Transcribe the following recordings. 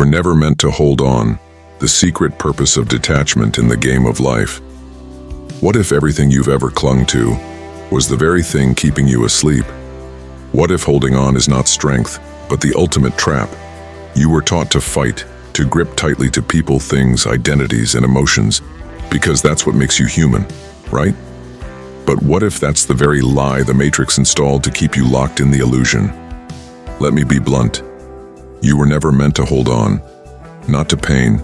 were never meant to hold on, the secret purpose of detachment in the game of life. What if everything you've ever clung to was the very thing keeping you asleep? What if holding on is not strength, but the ultimate trap? You were taught to fight, to grip tightly to people, things, identities, and emotions, because that's what makes you human, right? But what if that's the very lie the Matrix installed to keep you locked in the illusion? Let me be blunt. You were never meant to hold on. Not to pain,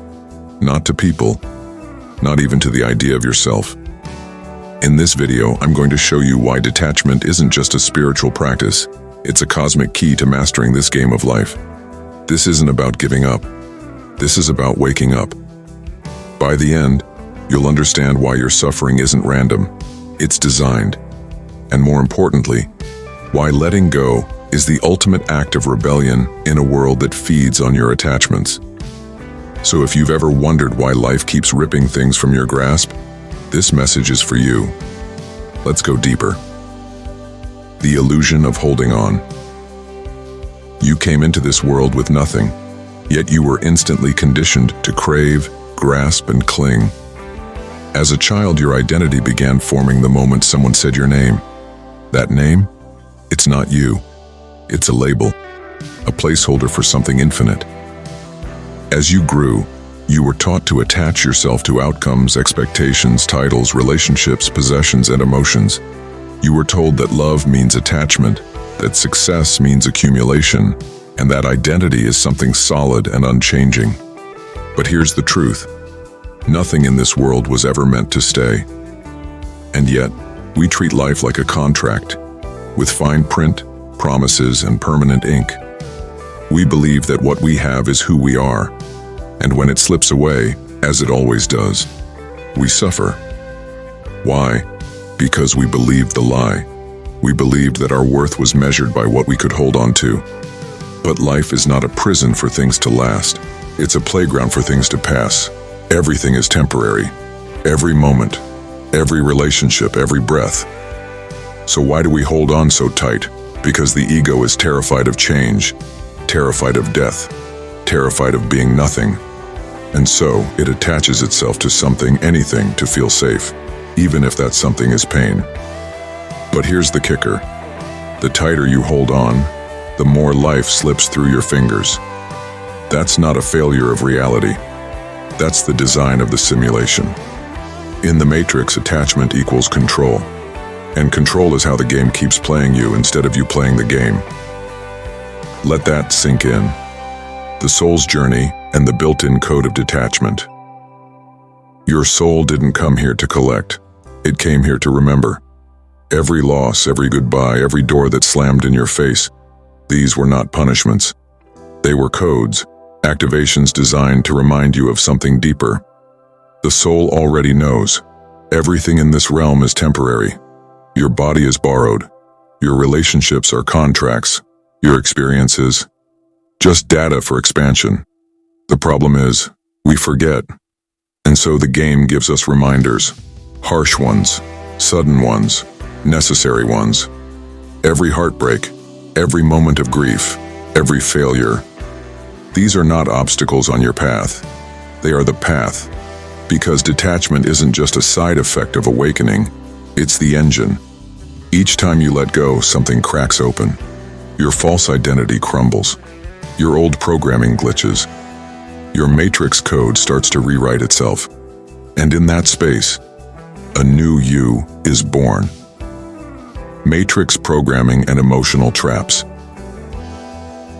not to people, not even to the idea of yourself. In this video, I'm going to show you why detachment isn't just a spiritual practice. It's a cosmic key to mastering this game of life. This isn't about giving up. This is about waking up. By the end, you'll understand why your suffering isn't random. It's designed. And more importantly, why letting go is the ultimate act of rebellion in a world that feeds on your attachments. So if you've ever wondered why life keeps ripping things from your grasp, this message is for you. Let's go deeper. The illusion of holding on. You came into this world with nothing, yet you were instantly conditioned to crave, grasp, and cling. As a child, your identity began forming the moment someone said your name. That name? It's not you. It's a label, a placeholder for something infinite. As you grew, you were taught to attach yourself to outcomes, expectations, titles, relationships, possessions, and emotions. You were told that love means attachment, that success means accumulation, and that identity is something solid and unchanging. But here's the truth. Nothing in this world was ever meant to stay. And yet, we treat life like a contract, with fine print, promises, and permanent ink. We believe that what we have is who we are, and when it slips away, as it always does, we suffer. Why? Because we believed the lie. We believed that our worth was measured by what we could hold on to. But life is not a prison for things to last. It's a playground for things to pass. Everything is temporary. Every moment, every relationship, every breath. So why do we hold on so tight? Because the ego is terrified of change, terrified of death, terrified of being nothing. And so it attaches itself to something, anything, to feel safe, even if that something is pain. But here's the kicker. The tighter you hold on, the more life slips through your fingers. That's not a failure of reality. That's the design of the simulation. In the Matrix, attachment equals control. And control is how the game keeps playing you instead of you playing the game. Let that sink in. The soul's journey and the built-in code of detachment. Your soul didn't come here to collect. It came here to remember. Every loss, every goodbye, every door that slammed in your face, these were not punishments. They were codes, activations designed to remind you of something deeper. The soul already knows. Everything in this realm is temporary. Your body is borrowed. Your relationships are contracts. Your experiences, just data for expansion. The problem is, we forget. And so the game gives us reminders. Harsh ones, sudden ones, necessary ones. Every heartbreak, every moment of grief, every failure. These are not obstacles on your path. They are the path. Because detachment isn't just a side effect of awakening, it's the engine. Each time you let go, something cracks open. Your false identity crumbles. Your old programming glitches. Your matrix code starts to rewrite itself. And in that space, a new you is born. Matrix programming and emotional traps.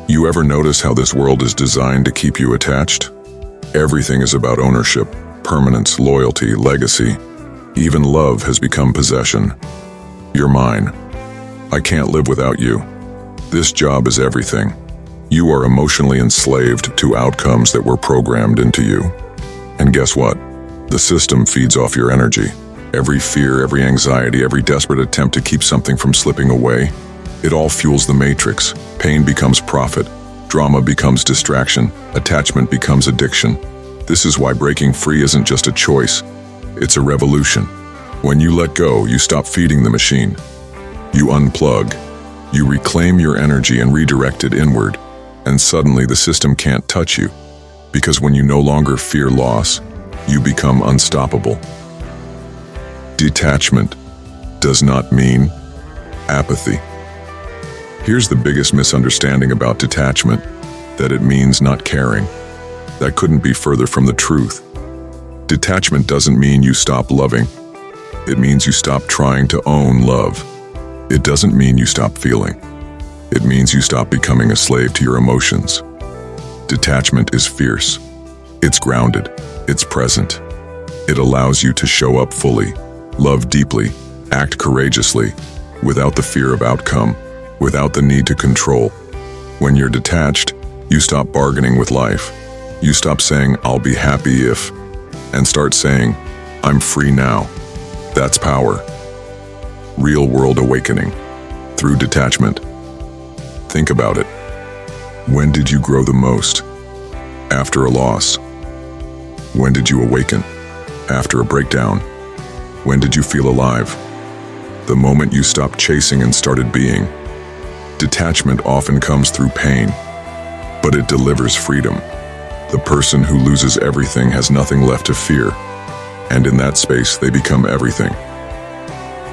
You ever notice how this world is designed to keep you attached? Everything is about ownership, permanence, loyalty, legacy. Even love has become possession. You're mine. I can't live without you. This job is everything. You are emotionally enslaved to outcomes that were programmed into you. And guess what? The system feeds off your energy. Every fear, every anxiety, every desperate attempt to keep something from slipping away, it all fuels the matrix. Pain becomes profit. Drama becomes distraction. Attachment becomes addiction. This is why breaking free isn't just a choice. It's a revolution. When you let go, you stop feeding the machine. You unplug. You reclaim your energy and redirect it inward. And suddenly the system can't touch you. Because when you no longer fear loss, you become unstoppable. Detachment does not mean apathy. Here's the biggest misunderstanding about detachment, that it means not caring. That couldn't be further from the truth. Detachment doesn't mean you stop loving. It means you stop trying to own love. It doesn't mean you stop feeling. It means you stop becoming a slave to your emotions. Detachment is fierce. It's grounded. It's present. It allows you to show up fully, love deeply, act courageously, without the fear of outcome, without the need to control. When you're detached, you stop bargaining with life. You stop saying, "I'll be happy if," and start saying, "I'm free now." That's power. Real-world awakening through detachment. Think about it. When did you grow the most? After a loss. When did you awaken? After a breakdown. When did you feel alive? The moment you stopped chasing and started being. Detachment often comes through pain, but it delivers freedom. The person who loses everything has nothing left to fear, and in that space they become everything.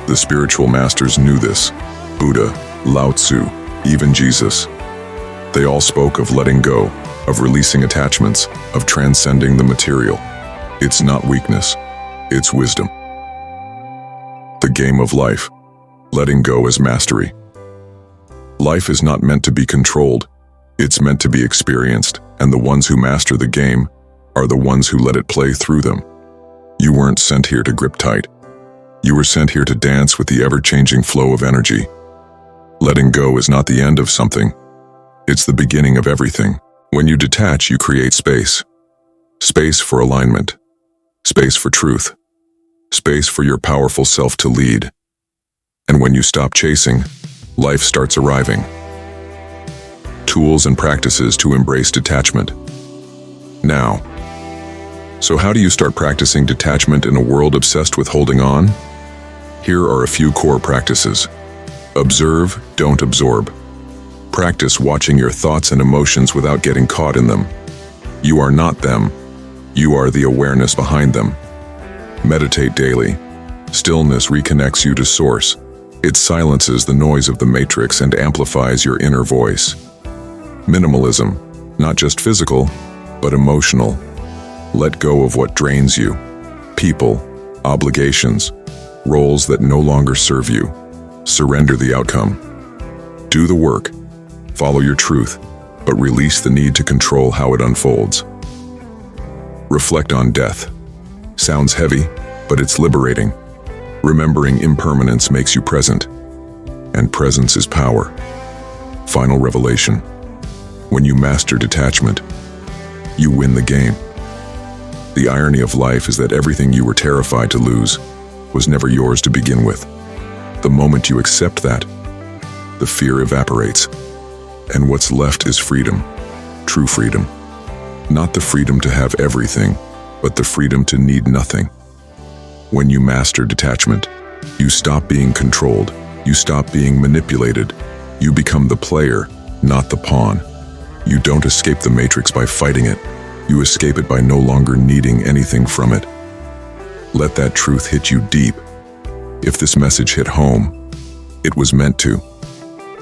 The spiritual masters knew this. Buddha, Lao Tzu, even Jesus. They all spoke of letting go, of releasing attachments, of transcending the material. It's not weakness, it's wisdom. The game of life. Letting go is mastery. Life is not meant to be controlled. It's meant to be experienced, and the ones who master the game are the ones who let it play through them. You weren't sent here to grip tight. You were sent here to dance with the ever-changing flow of energy. Letting go is not the end of something. It's the beginning of everything. When you detach, you create space. Space for alignment. Space for truth. Space for your powerful self to lead. And when you stop chasing, life starts arriving. Tools and practices to embrace detachment. Now. So how do you start practicing detachment in a world obsessed with holding on? Here are a few core practices. Observe, don't absorb. Practice watching your thoughts and emotions without getting caught in them. You are not them. You are the awareness behind them. Meditate daily. Stillness reconnects you to source. It silences the noise of the matrix and amplifies your inner voice. Minimalism, not just physical, but emotional. Let go of what drains you. People, obligations, roles that no longer serve you. Surrender the outcome. Do the work. Follow your truth, but release the need to control how it unfolds. Reflect on death. Sounds heavy, but it's liberating. Remembering impermanence makes you present, and presence is power. Final revelation. When you master detachment, you win the game. The irony of life is that everything you were terrified to lose was never yours to begin with. The moment you accept that, the fear evaporates, and what's left is freedom, true freedom. Not the freedom to have everything, but the freedom to need nothing. When you master detachment, you stop being controlled, you stop being manipulated, you become the player, not the pawn. You don't escape the matrix by fighting it, you escape it by no longer needing anything from it. Let that truth hit you deep. If this message hit home, it was meant to.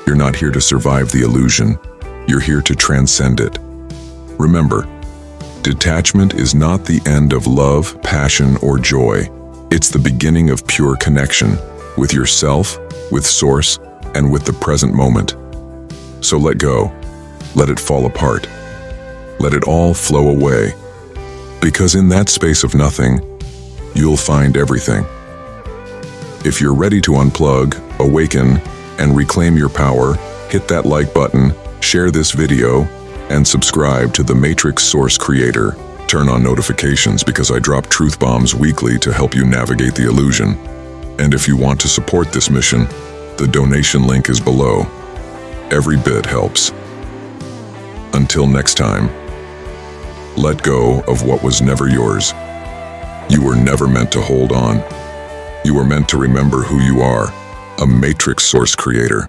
You're not here to survive the illusion, you're here to transcend it. Remember, detachment is not the end of love, passion, or joy. It's the beginning of pure connection with yourself, with Source, and with the present moment. So let go. Let it fall apart. Let it all flow away. Because in that space of nothing, you'll find everything. If you're ready to unplug, awaken, and reclaim your power, hit that like button, share this video, and subscribe to the Matrix Source Creator. Turn on notifications because I drop truth bombs weekly to help you navigate the illusion. And if you want to support this mission, the donation link is below. Every bit helps. Until next time, let go of what was never yours. You were never meant to hold on. You were meant to remember who you are, a Matrix Source Creator.